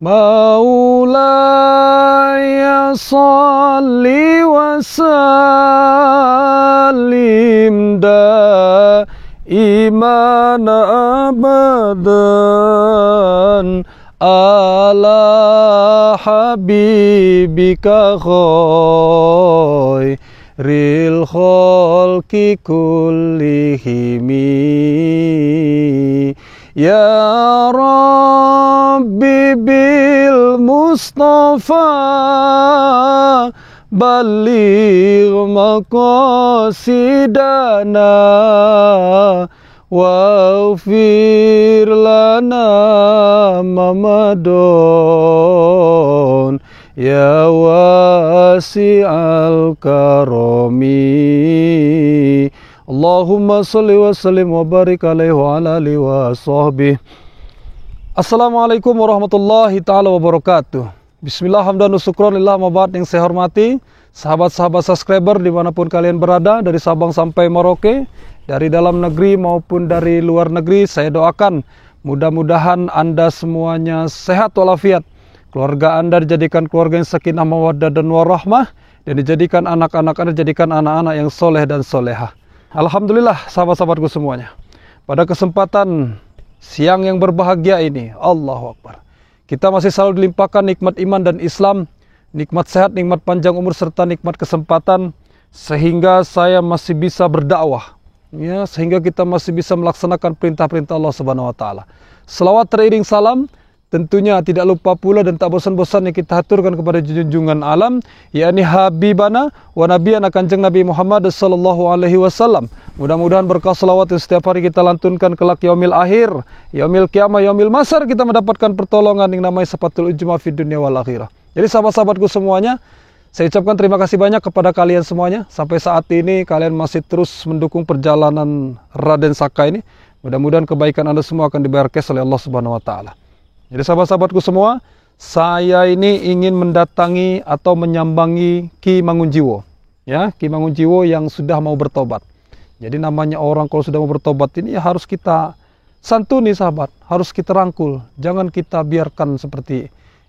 Maulaya salli wa sallim iman abadan ala habibika khairil khalqi kullihimi ya Rabbi bil Mustafa baligh maqasidana waghfir lana mamadon ya wasi'al karami Allahumma salli wa sallim wa barik alaihi wa ala alihi wa sahbihi. Assalamualaikum warahmatullahi ta'ala wabarakatuh. Bismillah, hamdan wa syukran lillah, mabad yang saya hormati sahabat-sahabat subscriber dimanapun kalian berada, dari Sabang sampai Merauke, dari dalam negeri maupun dari luar negeri. Saya doakan mudah-mudahan Anda semuanya sehat walafiat, keluarga Anda dijadikan keluarga yang sakinah mawaddah dan warahmah, dan dijadikan anak-anak Anda dijadikan anak-anak yang soleh dan solehah. Alhamdulillah sahabat-sahabatku semuanya, pada kesempatan siang yang berbahagia ini, Allahu Akbar, kita masih selalu dilimpahkan nikmat iman dan Islam, nikmat sehat, nikmat panjang umur, serta nikmat kesempatan, sehingga saya masih bisa berdakwah, ya, sehingga kita masih bisa melaksanakan perintah-perintah Allah Subhanahu wa taala. Selawat teriring salam tentunya tidak lupa pula dan tak bosan-bosan yang kita haturkan kepada junjungan alam, yakni Habibana wa Nabiyana Kanjeng Nabi Muhammad sallallahu alaihi wasallam. Mudah-mudahan berkah selawat yang setiap hari kita lantunkan kelak yaumil akhir, yaumil qiyamah, yaumil masar, kita mendapatkan pertolongan yang namanya safatul ujma fid dunya wal akhirah. Jadi sahabat-sahabatku semuanya, saya ucapkan terima kasih banyak kepada kalian semuanya. Sampai saat ini kalian masih terus mendukung perjalanan Raden Saka ini. Mudah-mudahan kebaikan Anda semua akan dibayar cash oleh Allah Subhanahu wa taala. Jadi sahabat-sahabatku semua, saya ini ingin mendatangi atau menyambangi Ki Mangunjiwo, ya, Ki Mangunjiwo yang sudah mau bertobat. Jadi namanya orang kalau sudah mau bertobat ini ya harus kita santuni sahabat, harus kita rangkul, jangan kita biarkan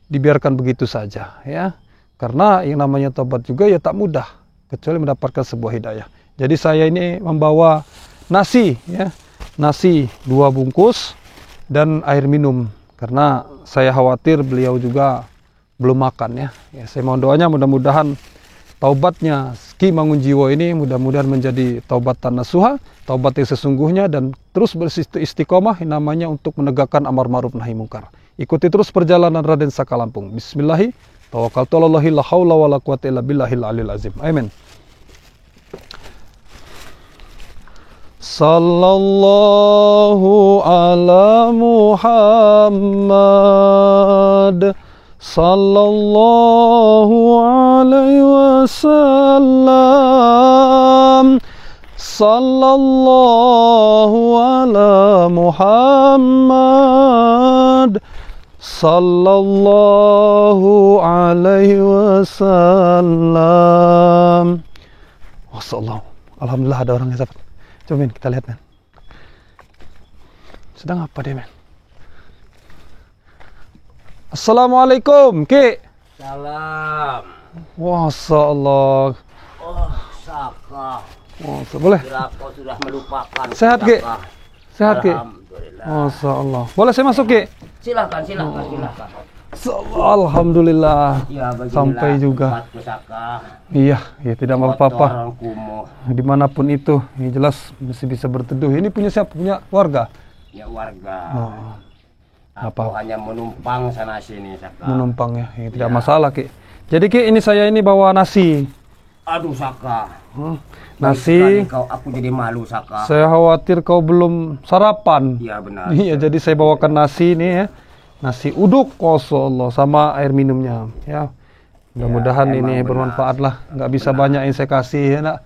dibiarkan begitu saja, ya. Karena yang namanya tobat juga ya tak mudah kecuali mendapatkan sebuah hidayah. Jadi saya ini membawa nasi, ya, nasi 2 bungkus dan air minum. Karena saya khawatir beliau juga belum makan, ya. Saya mohon doanya mudah-mudahan taubatnya Ki Mangunjiwo ini mudah-mudahan menjadi taubatan nasuha, taubat yang sesungguhnya, dan terus beristiqomah namanya untuk menegakkan amar ma'ruf nahi mungkar. Ikuti terus perjalanan Raden Saka Lampung. Bismillahi tawakkaltu 'alallahi la haula wala quwwata illa billahil aliyil azim. Amin. Sallallahu ala Muhammad sallallahu alaihi wasallam. Sallallahu ala Muhammad sallallahu alaihi wasallam. Wassallam. Alhamdulillah ada orangnya sahabat. Coba men, kita lihat men. Sedang apa dia men? Assalamualaikum Ki. Salam. Masya Allah. Oh Saka. Boleh? Kira kau sudah melupakan. Sehat Ki? Sehat Ki? Alhamdulillah. Masya Allah. Boleh saya masuk Ki? Silakan. Alhamdulillah. Ya, sampai juga. Saka. Iya, ya tidak apa-apa. Orang kumuh. Dimanapun itu, ini jelas masih bisa berteduh. Ini punya siapa? Punya warga? Ya warga. Oh. Aku hanya menumpang sana sini Saka. Menumpang ya, tidak masalah Ki. Jadi Ki, ini saya ini bawa nasi. Aduh Saka. Nasi. Aku jadi malu Saka. Saya khawatir kau belum sarapan. Iya benar. Iya, jadi saya bawakan nasi ini ya. Nasi uduk, Allah, sama air minumnya. Ya, mudah-mudahan ya, ini benar. bermanfaat lah. Nggak bisa banyak yang saya kasih ya nak.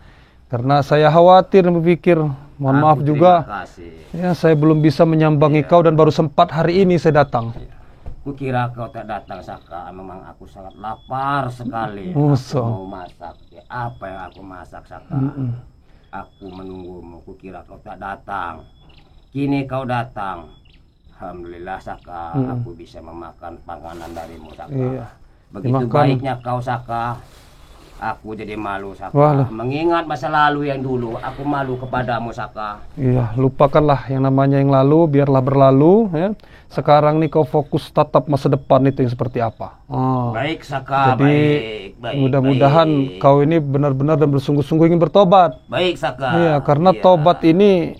Karena saya khawatir berpikir, mohon maaf juga. Ya, saya belum bisa menyambangi kau dan baru sempat hari ini saya datang. Kukira kau tak datang Saka. Memang aku sangat lapar sekali. Aku mau masak. Apa yang aku masak Saka? Aku menunggumu. Kukira kau tak datang. Kini kau datang. Alhamdulillah Saka, aku bisa memakan panganan darimu Saka. Iya. Begitu Dimakan. baiknya kau Saka, aku jadi malu Saka. Wah. Mengingat masa lalu yang dulu, aku malu kepadamu Saka. Iya, lupakanlah yang namanya yang lalu, biarlah berlalu ya. Sekarang nih kau fokus tatap masa depan itu yang seperti apa. Baik Saka, Jadi baik, mudah-mudahan baik. kau ini benar-benar dan bersungguh-sungguh ingin bertobat. Baik Saka. Iya, karena tobat ini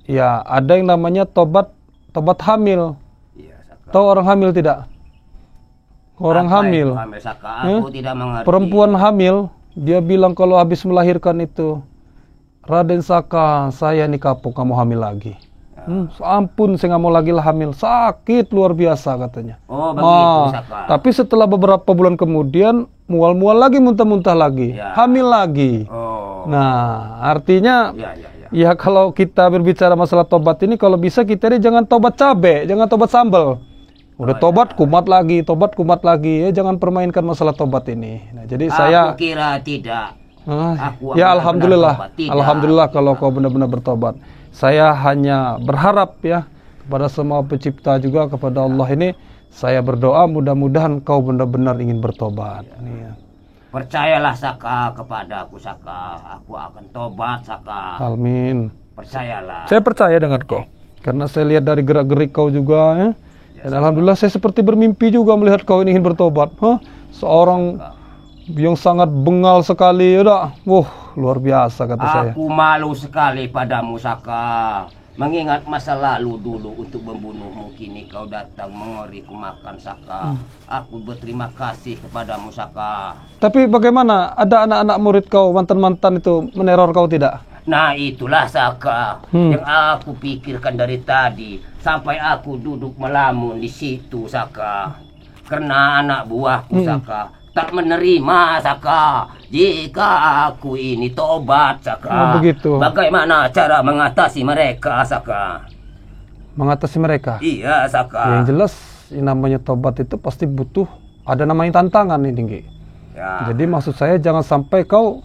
ya ada yang namanya tobat hamil. Iya Saka. Tahu orang hamil tidak? Orang Apa hamil. itu hamil Saka? Aku tidak mengerti. Perempuan hamil, dia bilang kalau habis melahirkan itu, Raden Saka, saya nih kapok, kamu hamil lagi. Ampun, saya nggak mau lagi lah hamil, sakit luar biasa katanya. Oh begitu Saka. Tapi setelah beberapa bulan kemudian, mual-mual lagi, muntah-muntah lagi, Ya. hamil lagi. Oh. Nah, artinya Ya, ya, ya. ya kalau kita berbicara masalah tobat ini, kalau bisa kita ini jangan tobat cabe, jangan tobat sambal. Udah tobat kumat lagi, ya jangan permainkan masalah tobat ini. Nah, jadi saya Aku kira tidak. Aku ya benar-benar alhamdulillah, tobat. Tidak. alhamdulillah kalau kau benar-benar bertobat. Saya hanya berharap ya kepada semua pencipta juga kepada Allah ini, saya berdoa mudah-mudahan kau benar-benar ingin bertobat. Ya. Percayalah Saka kepada aku Saka. Aku akan tobat Saka. Amin. Percayalah. Saya percaya dengan kau karena saya lihat dari gerak-gerik kau juga ya. Dan alhamdulillah saya seperti bermimpi juga melihat kau ini ingin bertobat. Seorang yang sangat bengal sekali, udah, luar biasa kata saya. Aku malu sekali padamu Saka. Mengingat masa lalu dulu untuk membunuhmu, kini kau datang mengeriku makan Saka. Aku berterima kasih kepadamu Saka. Tapi bagaimana? Ada anak-anak murid kau, mantan-mantan itu meneror kau tidak? Nah itulah Saka yang aku pikirkan dari tadi sampai aku duduk melamun di situ Saka. Karena anak buahku Saka tak menerima Saka jika aku ini tobat Saka. Begitu. Bagaimana cara mengatasi mereka Saka? Mengatasi mereka? Iya Saka. Yang jelas yang namanya tobat itu pasti butuh ada namanya tantangan nih tinggi. Ya. Jadi maksud saya jangan sampai kau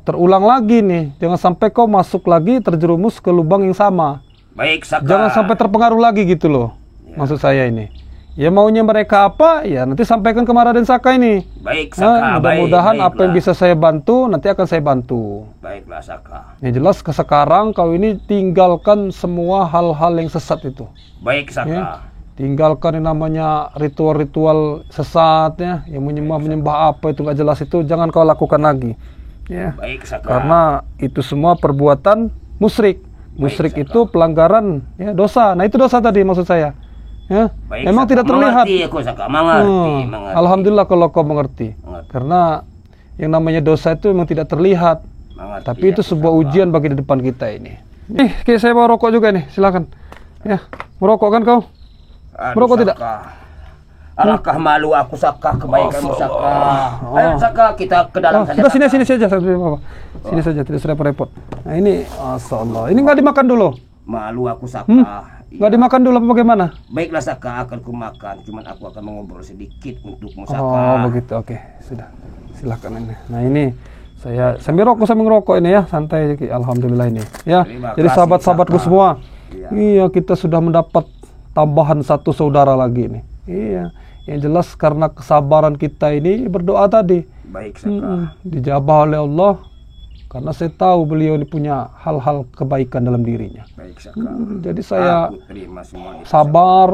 terulang lagi nih, jangan sampai kau masuk lagi terjerumus ke lubang yang sama. Baik Saka. Jangan sampai terpengaruh lagi gitu loh. Maksud saya ini. Ya maunya mereka apa, ya nanti sampaikan ke Raden Saka ini. Baik Saka. Mudah-mudahan baik, apa yang bisa saya bantu, nanti akan saya bantu. Baiklah Saka. Yang jelas ke sekarang kau ini tinggalkan semua hal-hal yang sesat itu. Baik Saka. Ya. Tinggalkan yang namanya ritual-ritual sesat ya, yang menyembah apa itu nggak jelas itu jangan kau lakukan lagi. Ya. Baik Saka. Karena itu semua perbuatan musyrik. Musyrik Saka. itu pelanggaran ya, dosa. Nah, itu dosa tadi maksud saya. Ya. Baik, Memang Saka. tidak terlihat. Mengerti aku Saka, mengerti. Alhamdulillah kalau kau mengerti. Mengerti. Karena yang namanya dosa itu memang tidak terlihat. Mengerti Tapi itu aku, sebuah Saka. ujian bagi di depan kita ini. Kayak saya bawa rokok juga nih, silakan. Ya, merokok kan kau? Aduh, Merokok Saka. tidak? Alangkah malu aku Saka, kebaikanmu Saka. Ayo Saka, kita ke dalam saja. Sudah Saka. sini saja, sini saja, tidak usah repot. Nah ini, Masya ini nggak dimakan dulu? Malu aku Saka. Nggak dimakan dulu apa bagaimana? Baiklah Saka, akan kumakan. Cuman aku akan mengobrol sedikit untukmu Saka. Oh begitu, oke, sudah, silakan ini. Nah ini saya sambil ngerokok ini ya, santai. Alhamdulillah ini. Ya, Terima jadi kasih, sahabat-sahabatku Saka. semua, Iya. iya kita sudah mendapat tambahan satu saudara lagi nih. Iya, yang jelas karena kesabaran kita ini berdoa tadi. Baik Saka. Dijabah oleh Allah karena saya tahu beliau ini punya hal-hal kebaikan dalam dirinya. Baik Saka. Jadi saya Aku terima semua itu. sabar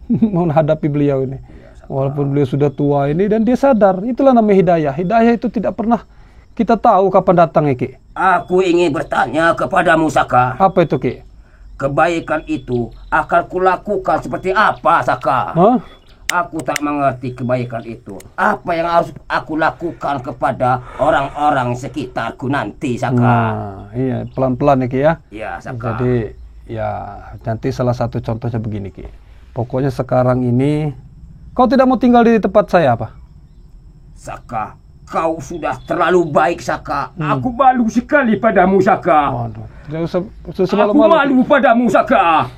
menghadapi beliau ini. Walaupun beliau sudah tua ini dan dia sadar, itulah namanya hidayah. Hidayah itu tidak pernah kita tahu kapan datang ya, Ki. Aku ingin bertanya kepadamu Saka. Apa itu, Ki? Kebaikan itu akan kulakukan seperti apa Saka? Hah? Aku tak mengerti kebaikan itu. Apa yang harus aku lakukan kepada orang-orang sekitarku nanti Saka? Nah, iya, pelan-pelan ya, Ki ya. Ya Saka. Jadi ya nanti salah satu contohnya begini, Ki. Pokoknya sekarang ini kau tidak mau tinggal di tempat saya apa? Saka, kau sudah terlalu baik Saka. Aku malu sekali padamu Saka. Waduh, tidak usah Aku malu-malu, Ki. malu padamu Saka.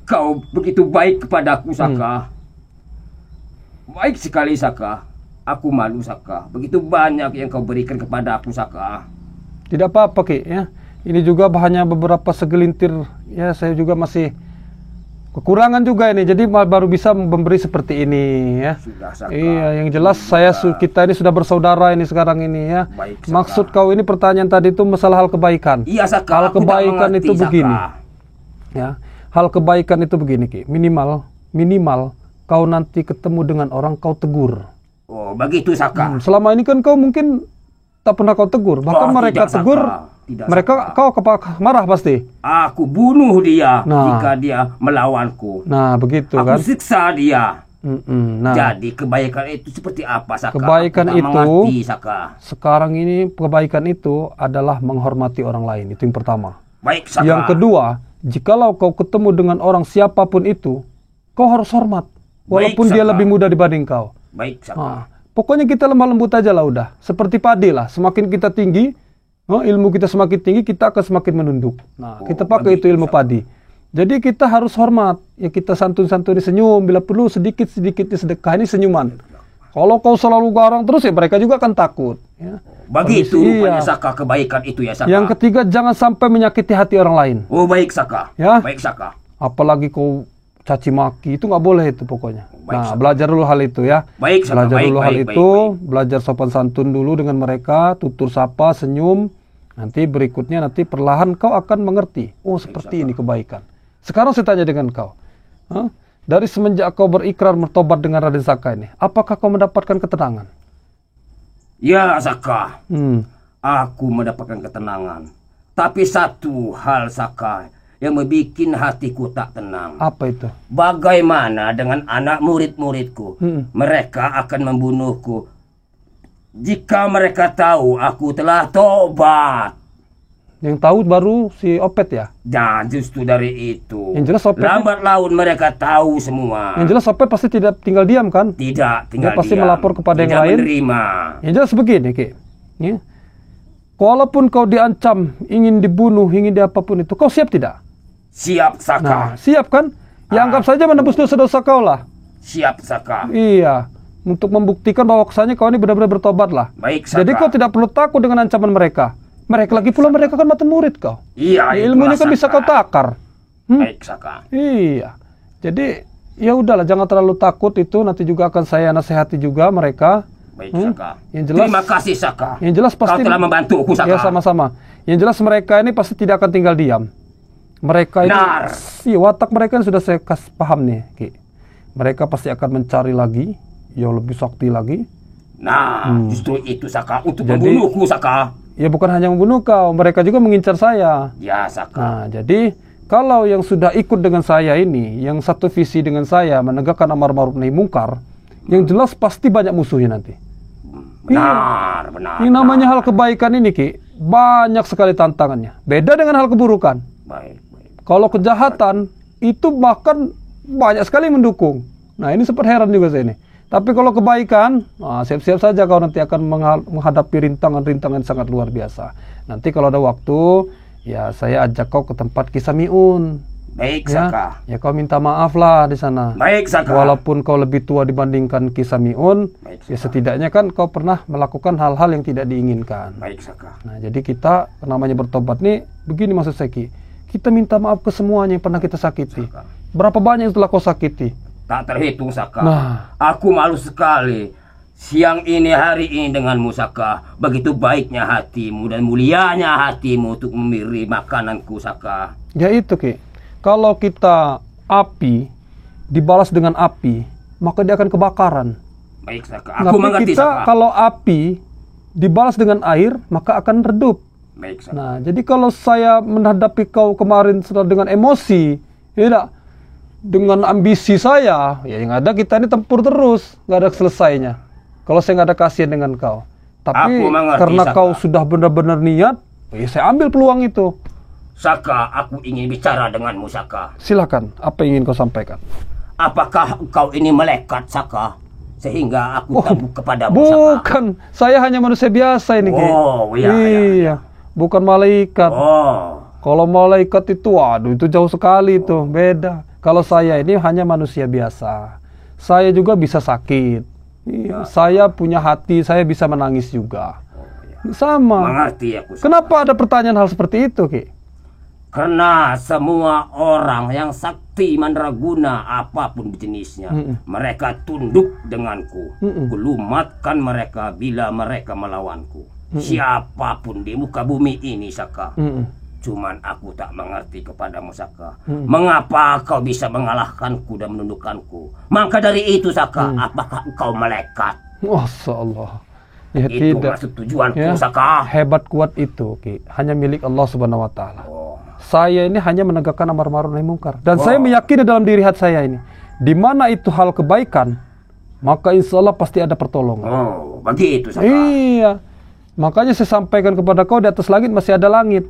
Kau begitu baik kepadaku Saka. Baik sekali Saka. Aku malu Saka. Begitu banyak yang kau berikan kepada aku Saka. Tidak apa-apa, Ki ya. Ini juga hanya beberapa segelintir ya, saya juga masih kekurangan juga ini. Jadi baru bisa memberi seperti ini ya. Sudah Saka. Iya, yang jelas kita ini sudah bersaudara ini sekarang ini ya. Baik, Saka. Maksud kau ini pertanyaan tadi itu masalah hal kebaikan. Iya Saka. Hal aku tak kebaikan mengerti, itu Saka. begini. Ya. Hal kebaikan itu begini, Ki. Minimal kau nanti ketemu dengan orang kau tegur. Oh, begitu Saka. Selama ini kan kau mungkin tak pernah kau tegur. Bahkan mereka tidak, tegur, Saka. Tidak, mereka Saka. kau marah pasti. Aku bunuh dia Nah. jika dia melawanku. Nah, begitu Aku kan. siksa dia. Nah, Jadi kebaikan itu seperti apa Saka? Kebaikan Aku tak itu- mengerti, Saka. sekarang ini kebaikan itu adalah menghormati orang lain. Itu yang pertama. Baik Saka. Yang kedua, jikalau kau ketemu dengan orang siapapun itu, kau harus hormat. Walaupun Baik, dia Saka. lebih muda dibanding kau. Baik Saka. Nah, pokoknya kita lemah lembut aja lah udah. Seperti padi lah. Semakin kita tinggi, ilmu kita semakin tinggi, kita akan semakin menunduk. Nah, kita pakai itu begitu, ilmu Saka. padi. Jadi kita harus hormat. Ya kita santun-santun senyum. Bila perlu sedikit-sedikitnya sedekah ini senyuman. Kalau kau selalu garang terus ya mereka juga akan takut. Ya. Begitu Habis- rupanya iya. Saka kebaikan itu ya Saka. Yang ketiga, jangan sampai menyakiti hati orang lain. Oh baik Saka. Ya. Baik Saka. Apalagi kau caci maki, itu nggak boleh itu pokoknya. Baik, Nah, Saka. belajar dulu hal itu ya. Baik, Saka. Belajar Baik, dulu baik, hal baik, itu, baik. belajar sopan santun dulu dengan mereka, tutur sapa, senyum. Nanti berikutnya perlahan kau akan mengerti. Oh, seperti ini kebaikan. Sekarang saya tanya dengan kau. Hah? Dari semenjak kau berikrar bertobat dengan Raden Saka ini, apakah kau mendapatkan ketenangan? Ya Saka. Hmm. Aku mendapatkan ketenangan. Tapi satu hal Saka yang membuat hatiku tak tenang. Apa itu? Bagaimana dengan anak murid-muridku? Mereka akan membunuhku jika mereka tahu aku telah tobat. Yang tahu baru si Opet ya? Dan justru dari itu, Yang jelas Opet- lambat laun mereka tahu semua. Yang jelas Opet pasti tidak tinggal diam kan? Tidak, tinggal Dia pasti diam. melapor kepada yang Tidak lain. menerima. Yang jelas begini, Ki. Ya. Walaupun kau diancam, ingin dibunuh, ingin diapapun itu, kau siap tidak? Siap Saka. Nah, siap kan? Ya anggap saja menebus dosa-dosa kau lah. Siap Saka. Iya. Untuk membuktikan bahwa kesannya kau ini benar-benar bertobat lah. Baik Saka. Jadi kau tidak perlu takut dengan ancaman mereka. Mereka lagi pula mereka kan mantan murid kau. Iya, Ya, ilmunya itulah, kan bisa Saka. kau takar. Baik Saka. Iya. Jadi ya udahlah, jangan terlalu takut itu. Nanti juga akan saya nasihati juga mereka. Baik Saka. Yang jelas- Terima kasih Saka. Yang jelas pasti Kau telah membantuku Saka. Ya sama-sama. Yang jelas mereka ini pasti tidak akan tinggal diam. Mereka ini, Benar. iya, watak mereka ini sudah saya paham nih, Ki. Mereka pasti akan mencari lagi, yang lebih sakti lagi. Nah, justru itu Saka untuk Jadi- membunuhku Saka. Ya bukan hanya membunuh kau, mereka juga mengincar saya. Ya Saka. Nah, jadi kalau yang sudah ikut dengan saya ini, yang satu visi dengan saya menegakkan amar ma'ruf nahi mungkar, yang jelas pasti banyak musuhnya nanti. Benar, benar. Yang namanya hal kebaikan ini, Ki, banyak sekali tantangannya. Beda dengan hal keburukan. Baik, baik. Kalau kejahatan itu bahkan banyak sekali mendukung. Nah, ini sempat heran juga saya ini. Tapi kalau kebaikan, siap-siap saja kau nanti akan menghadapi rintangan-rintangan sangat luar biasa. Nanti kalau ada waktu, ya saya ajak kau ke tempat Kisah Miun. Baik Ya, Saka. ya kau minta maaf lah di sana. Baik Saka. Walaupun kau lebih tua dibandingkan Kisah Miun, Baik, ya Saka. setidaknya kan kau pernah melakukan hal-hal yang tidak diinginkan. Baik Saka. Nah, jadi kita namanya bertobat nih, begini maksud saya, Ki. Kita minta maaf ke semuanya yang pernah kita sakiti. Saka. Berapa banyak yang telah kau sakiti? Tak terhitung Saka. Nah. Aku malu sekali. Siang ini hari ini denganmu Saka. Begitu baiknya hatimu dan mulianya hatimu untuk memberi makananku Saka. Ya itu, Ki. Kalau kita api dibalas dengan api, maka dia akan kebakaran. Baik Saka. Aku Tapi mengerti kita Saka. kalau api dibalas dengan air, maka akan redup. Baik Saka. Nah, jadi kalau saya menghadapi kau kemarin dengan emosi, tidak dengan ambisi saya, ya yang ada kita ini tempur terus, nggak ada selesainya. Kalau saya nggak ada kasihan dengan kau, tapi Aku mengerti, karena Saka. kau sudah benar-benar niat, ya saya ambil peluang itu. Saka, aku ingin bicara denganmu Saka. Silakan, apa yang ingin kau sampaikan? Apakah engkau ini melekat Saka? Sehingga aku tabuk kepadamu Saka. Bukan, saya hanya manusia biasa ini, Ki. Oh, iya. Bukan malaikat. Oh, Kalau malaikat itu, waduh, itu jauh sekali itu, beda. Kalau saya ini hanya manusia biasa. Saya juga bisa sakit. Iya, saya punya hati, saya bisa menangis juga. Sama. mengerti aku Saka. Kenapa ada pertanyaan hal seperti itu, Ki? Karena semua orang yang sakti mandraguna apapun jenisnya, mereka tunduk denganku. Kulumatkan mereka bila mereka melawanku. Siapapun di muka bumi ini, Saka. Cuman aku tak mengerti kepadamu, Saka. Mengapa kau bisa mengalahkanku dan menundukkanku? Maka dari itu, Saka, apakah engkau malaikat? Masya Allah. Ya, Itu tidak. maksud tujuanku, Ya, Saka. hebat kuat itu, Ki. Hanya milik Allah Subhanahu wa Ta'ala. Oh. Saya ini hanya menegakkan amar ma'ruf nahi mungkar. Dan saya meyakini dalam diri hati saya ini, di mana itu hal kebaikan, maka insya Allah pasti ada pertolongan. Oh, begitu, Saka. Iya. Makanya saya sampaikan kepada kau, di atas langit masih ada langit.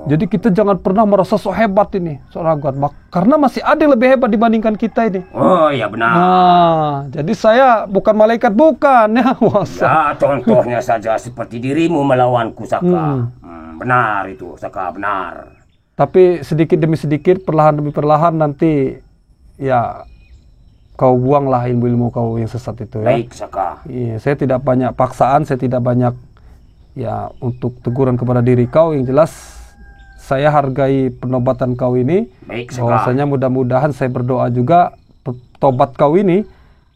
Jadi kita jangan pernah merasa sok hebat ini, sok raguan. Karena masih ada yang lebih hebat dibandingkan kita ini. Oh, ya benar. Nah, jadi saya bukan malaikat, bukan ya. Wasa. Ya, contohnya saja seperti dirimu melawanku, Saka. Benar itu, Saka, benar. Tapi sedikit demi sedikit, perlahan demi perlahan nanti ya kau buanglah ilmu-ilmu kau yang sesat itu ya. Baik, Saka. Iya, saya tidak banyak paksaan, saya tidak banyak ya untuk teguran kepada diri kau. Yang jelas saya hargai penobatan kau ini. Baik, Saka. Bahwasanya mudah-mudahan saya berdoa juga tobat kau ini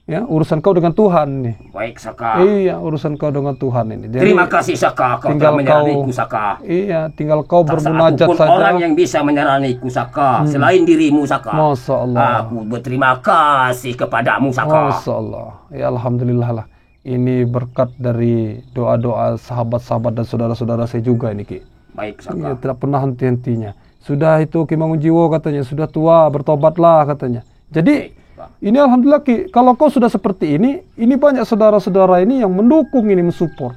ya, urusan kau dengan Tuhan nih. Baik, Saka. Iya, urusan kau dengan Tuhan ini. Jadi, Terima kasih, Saka, kau telah menyeraniku, Saka. Iya, tinggal kau Tak bermunajat satupun saja. orang yang bisa menyeraniku, Saka, selain dirimu, Saka. Masya Allah. Aku berterima kasih kepadamu, Saka. Masya Allah. Ya Alhamdulillah lah. Ini berkat dari doa-doa sahabat-sahabat dan saudara-saudara saya juga ini, Ki. Baik, Ya, Saka. tidak pernah henti-hentinya. Sudah itu Ki Mangunjiwo katanya, sudah tua, bertobatlah katanya. Jadi ini Alhamdulillah, Ki, kalau kau sudah seperti ini banyak saudara-saudara ini yang mendukung ini, mensupport.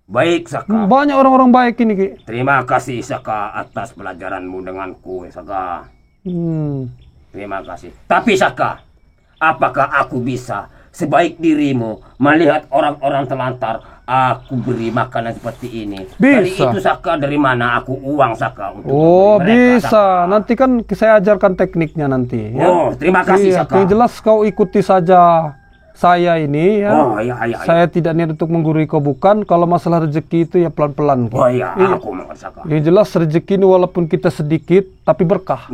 Baik, Saka. Banyak orang-orang baik ini, Ki. Terima kasih, Saka, atas pelajaranmu denganku, Saka. Terima kasih. Tapi, Saka, apakah aku bisa sebaik dirimu melihat orang-orang telantar aku beri makanan seperti ini? Dari Bisa. itu, Saka, dari mana aku uang, Saka, untuk Oh, memberi mereka, bisa. Saka? Nanti kan saya ajarkan tekniknya nanti. Ya. Oh, terima kasih, Iya, Saka. yang jelas kau ikuti saja saya ini ya. Oh, iya, iya, iya. Saya tidak niat untuk menggurui kau, bukan. Kalau masalah rezeki itu ya pelan-pelan. Ki. Oh iya, Iya. aku mengerti, Saka. Yang jelas rezeki ini walaupun kita sedikit tapi berkah.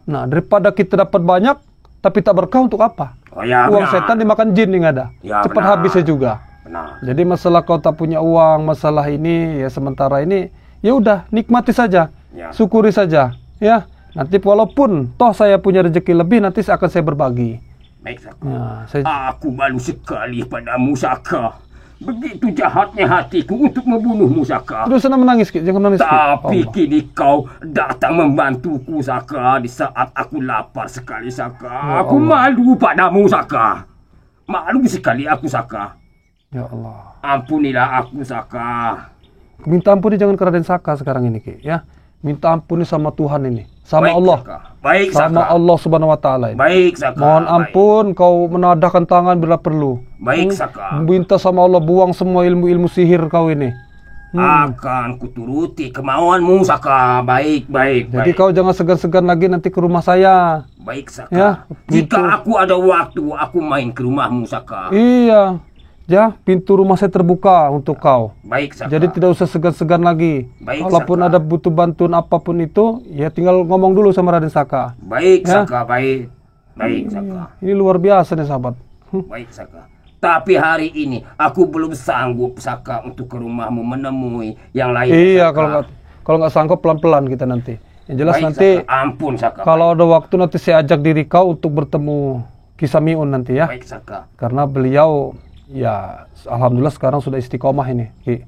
Nah, daripada kita dapat banyak tapi tak berkah, untuk apa? Oh ya, Uang benar. setan dimakan jin yang ada. Ya, Cepat benar. habisnya juga. Benar. Jadi masalah kau tak punya uang, masalah ini ya sementara ini, ya udah nikmati saja, Ya. syukuri saja, ya. Nanti walaupun toh saya punya rezeki lebih, nanti akan saya berbagi. Baik, Saka. Ya, saya, Aku malu sekali padamu, Saka. Begitu jahatnya hatiku untuk membunuhmu, Saka. terus sana menangis, Ki. Jangan menangis, Ki. Tapi Allah. kini kau datang membantuku, Saka, di saat aku lapar sekali, Saka. Ya Aku Allah. malu padamu, Saka. Malu sekali aku, Saka. Ya Allah. Ampunilah aku, Saka. Minta ampun jangan ke Raden Saka sekarang ini, Ki. Ya, minta ampuni sama Tuhan ini, sama Baik, Allah, Saka. Baik, sama Saka. Allah Subhanahu Wa Taala ini. Baik, Saka. Mohon Baik. ampun, kau menadahkan tangan bila perlu. Baik, Saka. Minta sama Allah buang semua ilmu-ilmu sihir kau ini. Akan kuturuti kemauanmu, Saka. Baik, baik, Jadi baik. kau jangan segan-segan lagi nanti ke rumah saya. Baik, Saka. Ya, Jika gitu. aku ada waktu, aku main ke rumahmu, Saka. Iya, ya pintu rumah saya terbuka untuk kau. Baik, Saka. Jadi tidak usah segan-segan lagi. Baik, Walaupun Saka. ada butuh bantuan apapun itu, ya tinggal ngomong dulu sama Raden Saka. Baik, Ya. Saka. Baik. Baik, Saka. Ini luar biasa nih sahabat. Baik, Saka. Tapi hari ini aku belum sanggup, Saka, untuk ke rumahmu menemui yang lain. Iya, Saka. kalau nggak sanggup pelan-pelan kita nanti. Yang jelas Baik, nanti Saka. Ampun, Saka. kalau ada waktu nanti saya ajak diri kau untuk bertemu Kisah Miun nanti ya. Baik, Saka. Karena beliau ya alhamdulillah sekarang sudah istiqomah ini, Ki.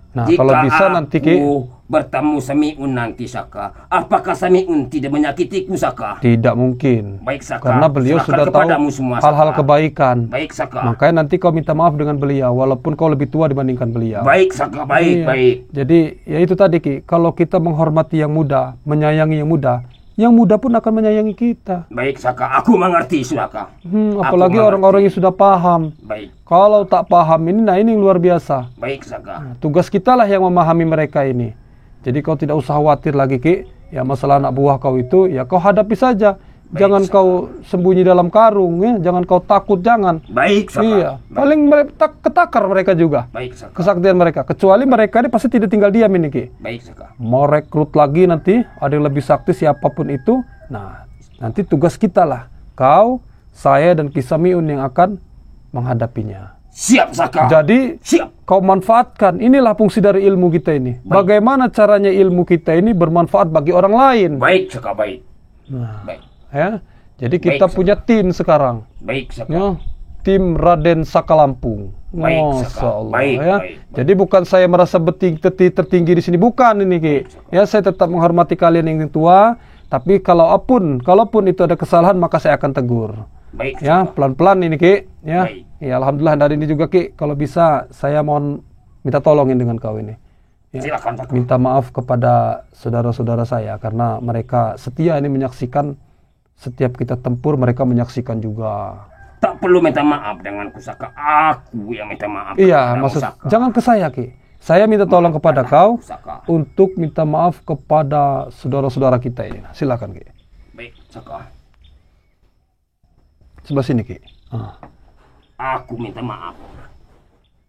Nah, Jika kalau bisa nanti, Ki, aku bertemu Samiun nanti, Saka, apakah Samiun tidak menyakitiku, Saka? tidak mungkin. Baik, Saka. Karena beliau Serahkan sudah tahu kepadamu semua, hal-hal Saka. kebaikan. Baik, Saka. Makanya nanti kau minta maaf dengan beliau walaupun kau lebih tua dibandingkan beliau. Baik, Saka. Baik, Iya. baik. Jadi ya itu tadi, Ki, kalau kita menghormati yang muda, menyayangi yang muda pun akan menyayangi kita. Baik, Saka. Aku mengerti, Saka. Aku Apalagi mengerti. orang-orang yang sudah paham. Baik. Kalau tak paham ini, nah ini yang luar biasa. Baik, Saka. Tugas kita lah yang memahami mereka ini. Jadi kau tidak usah khawatir lagi, Ki. Ya masalah anak buah kau itu, ya kau hadapi saja. jangan kau sembunyi dalam karung ya, jangan kau takut, jangan. Baik, Saka. Iya, paling ketakar mereka juga. Baik, Saka. Kesaktian mereka, kecuali mereka ini pasti tidak tinggal diam ini, Ki. Baik, Saka. Mau rekrut lagi nanti, ada yang lebih sakti siapapun itu. Nah, nanti tugas kita lah. Kau, saya, dan Ki Samiun yang akan menghadapinya. Siap, Saka. Jadi, siap. Kau manfaatkan. Inilah fungsi dari ilmu kita ini. Baik. Bagaimana caranya ilmu kita ini bermanfaat bagi orang lain. Baik, Saka, baik. Nah, Baik. ya. Jadi kita Baik, punya tim sekarang. Baik, Saka. Ya, tim Raden Saka Lampung. Baik, Masya Saka. Allah, Baik, ya. baik. Jadi bukan saya merasa tertinggi di sini, bukan ini, Ki. Ya, saya tetap menghormati kalian yang tua, tapi kalaupun itu ada kesalahan maka saya akan tegur. Baik, Ya, Saka. pelan-pelan ini, Ki. Ya. Baik. Ya, alhamdulillah dari ini juga, Ki. Kalau bisa saya mohon minta tolongin dengan kau ini. Ya. Silakan, Saka. Minta maaf kepada saudara-saudara saya karena mereka setia ini menyaksikan. Setiap kita tempur, mereka menyaksikan juga. Tak perlu minta maaf denganku, Saka. Aku yang minta maaf. Iya, kepadamu, maksud Saka. jangan ke saya, Ki. Saya minta tolong kepada kau Saka. untuk minta maaf kepada saudara-saudara kita ini. Silakan, Ki. Baik, Saka. Sebelah sini, Ki. Ah. Aku minta maaf.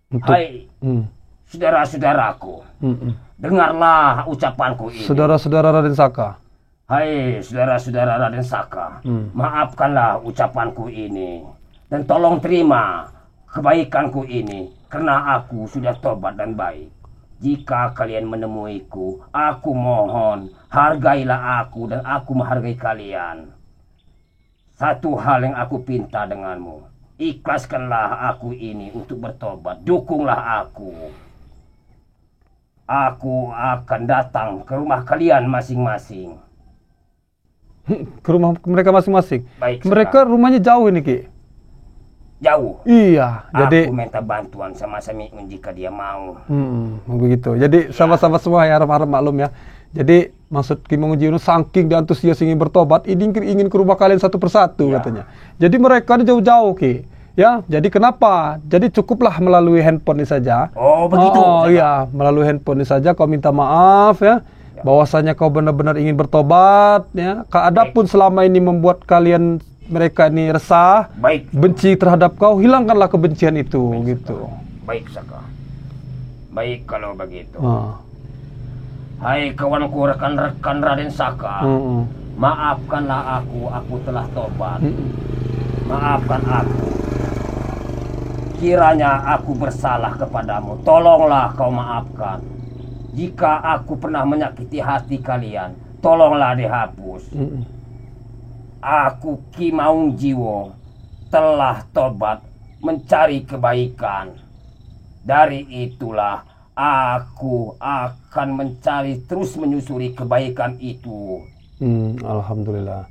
Untuk Hai, Hmm. saudara-saudaraku. Dengarlah ucapanku ini. Saudara-saudara Raden Saka. Hai, saudara-saudara Raden Saka. Maafkanlah ucapanku ini. Dan tolong terima kebaikanku ini. Karena aku sudah tobat dan baik. Jika kalian menemuiku, aku mohon, hargailah aku dan aku menghargai kalian. Satu hal yang aku pinta denganmu. Ikhlaskanlah aku ini untuk bertobat. Dukunglah aku. Aku akan datang ke rumah kalian masing-masing. Ke rumah mereka masing-masing. Baik, Mereka rumahnya jauh ini, Ki. Jauh. Iya, jadi Aku minta bantuan sama Samiun jika dia mau. begitu. Jadi sama-sama semua ya, harap-harap maklum ya. Jadi maksud Ki Menguji itu saking diantusias ingin bertobat, ingin ke rumah kalian satu persatu katanya. Jadi mereka ini jauh-jauh, Ki. Ya, jadi kenapa? Jadi cukuplah melalui handphone ini saja. Oh, begitu. Oh iya, melalui handphone ini saja kau minta maaf ya. Bahwasanya kau benar-benar ingin bertobat ya. Adapun selama ini membuat kalian mereka ini resah, Baik. benci terhadap kau, hilangkanlah kebencian itu gitu. Baik, Saka. Baik kalau begitu. Ah. Hai kawanku, rekan-rekan Raden Saka. Maafkanlah aku telah tobat. Maafkan aku. Kiranya aku bersalah kepadamu, tolonglah kau maafkan. Jika aku pernah menyakiti hati kalian, tolonglah dihapus. Aku Ki Maung Jiwo telah tobat mencari kebaikan. Dari itulah aku akan mencari terus menyusuri kebaikan itu. Alhamdulillah.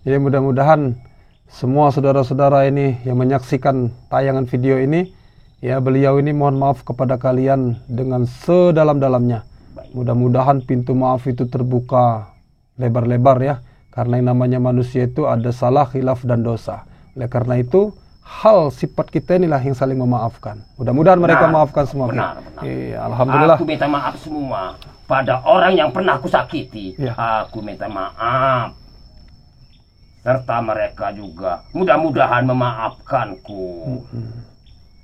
Jadi mudah-mudahan semua saudara-saudara ini yang menyaksikan tayangan video ini, ya beliau ini mohon maaf kepada kalian dengan sedalam-dalamnya. Mudah-mudahan pintu maaf itu terbuka lebar-lebar ya. Karena yang namanya manusia itu ada salah, khilaf, dan dosa. Oleh karena itu, hal sifat kita inilah yang saling memaafkan. Mudah-mudahan mereka maafkan semua. Benar. Iya, alhamdulillah. Aku minta maaf semua pada orang yang pernah kusakiti. Ya. Aku minta maaf. Serta mereka juga mudah-mudahan memaafkanku.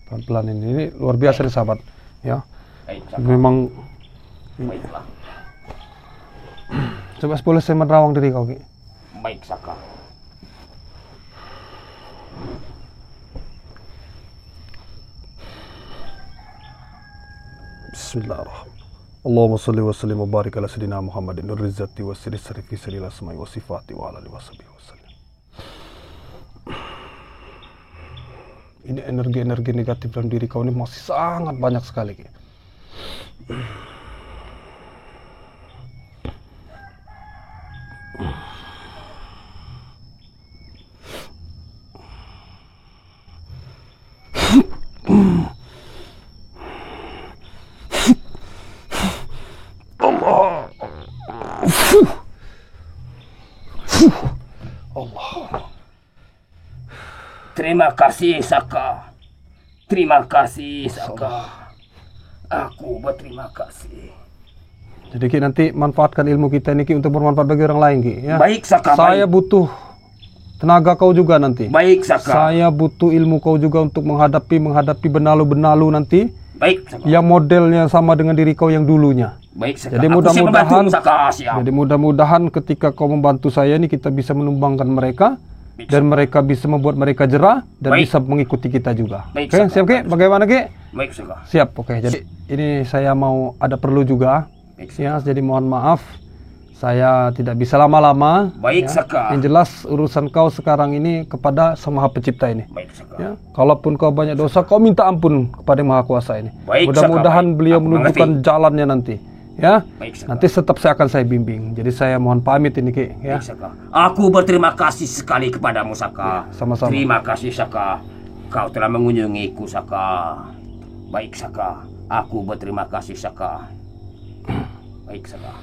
Pelan-pelan ini luar biasa nih sahabat. Ya, Baik, Saka. memang. Baiklah. Coba boleh saya menerawang diri kau, Ki. Baik, Saka. Bismillahirrahmanirrahim. Allahumma salli wa sallim wa barik ala sayyidina Muhammadin nur rizati wa sirri sarifi sirri asma'i wa sifati wa ala alihi wa sahbihi wa sallam. Ini energi-energi negatif dalam diri kau ini masih sangat banyak sekali, Ki. Terima kasih, Saka. Terima kasih, Saka. Aku berterima kasih. Jadi Ki nanti manfaatkan ilmu kita ini, Ki, untuk bermanfaat bagi orang lain, Ki. Ya. Baik, Saka. Saya baik. butuh tenaga kau juga nanti. Baik Saka. Saya butuh ilmu kau juga untuk menghadapi benalu-benalu nanti. Baik Saka. Yang modelnya sama dengan diri kau yang dulunya. Baik Saka. Jadi Aku siap mudah-mudahan, membantumu, Saka. Siap. jadi mudah-mudahan ketika kau membantu saya ini kita bisa menumbangkan mereka. Baik, Dan mereka bisa membuat mereka jerah dan Baik. bisa mengikuti kita juga. Baik, Oke, Saka. siap Ki? Bagaimana Ki? Baik Saka. Siap, oke. Jadi ini saya mau ada perlu juga. Baik, Ya, jadi mohon maaf. Saya tidak bisa lama-lama. Baik, ya. Saka. Yang jelas urusan kau sekarang ini kepada Sang Maha Pencipta ini. Baik Saka. Ya, kalaupun kau banyak dosa, kau minta ampun kepada Yang Maha Kuasa ini. Baik, Mudah-mudahan Saka, baik. beliau Aku menunjukkan jalannya nanti. Ya, Baik, Saka. nanti tetap saya akan bimbing. Jadi saya mohon pamit ini Ki. Ya, Baik, Saka. Aku berterima kasih sekali kepadamu Saka. sama-sama. Terima kasih Saka. Kau telah mengunjungiku Saka. Baik Saka. Aku berterima kasih Saka. Baik Saka.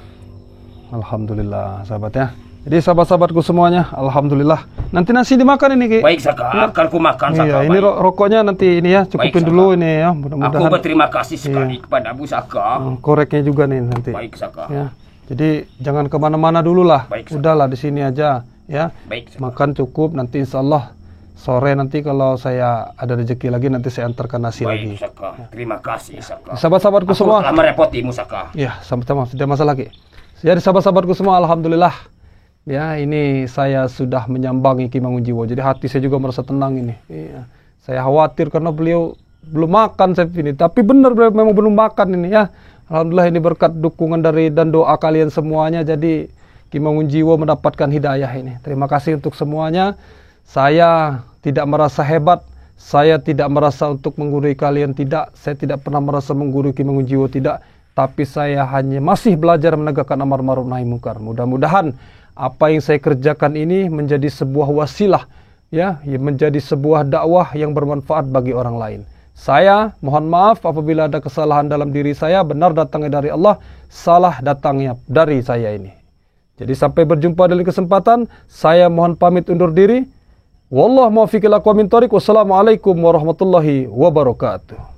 Alhamdulillah sahabat ya. Jadi sahabat-sahabatku semuanya, alhamdulillah. Nanti nasi dimakan ini Ki. Baik Saka. Akan ku makan Saka. Iya, ini baik. rokoknya nanti ini ya, cukupin Baik, Saka. dulu ini ya. Aku Mudah-mudahan berterima kasih sekali kepadamu Saka. koreknya juga nih nanti. Baik Saka. Ya. Jadi jangan kemana-mana dulu lah. Baik, Saka. Udahlah di sini aja ya. Baik Saka. Makan cukup, nanti insya Allah sore nanti kalau saya ada rezeki lagi nanti saya antarkan nasi lagi. Baik Saka. Terima kasih Saka. Sahabat-sahabatku Aku semua. telah merepotimu Saka. Ya, sama-sama tidak masalah Ki. Jadi sahabat-sahabatku semua, alhamdulillah. Ya, ini saya sudah menyambangi Ki Mangunjiwo. Jadi hati saya juga merasa tenang ini. Iya. Saya khawatir karena beliau belum makan saya ini. Tapi benar beliau memang belum makan ini ya. Alhamdulillah ini berkat dukungan dari dan doa kalian semuanya. Jadi Ki Mangunjiwo mendapatkan hidayah ini. Terima kasih untuk semuanya. Saya tidak merasa hebat. Saya tidak merasa untuk menggurui kalian. Tidak. Saya tidak pernah merasa menggurui Ki Mangunjiwo. Tidak. Tapi saya hanya masih belajar menegakkan amar ma'ruf nahi munkar. Mudah-mudahan apa yang saya kerjakan ini menjadi sebuah wasilah, ya, menjadi sebuah dakwah yang bermanfaat bagi orang lain. Saya mohon maaf apabila ada kesalahan dalam diri saya, benar datangnya dari Allah, salah datangnya dari saya ini. Jadi sampai berjumpa dalam kesempatan, saya mohon pamit undur diri. Wallahu muwaffiq ila aqwamit thoriq. Wassalamualaikum warahmatullahi wabarakatuh.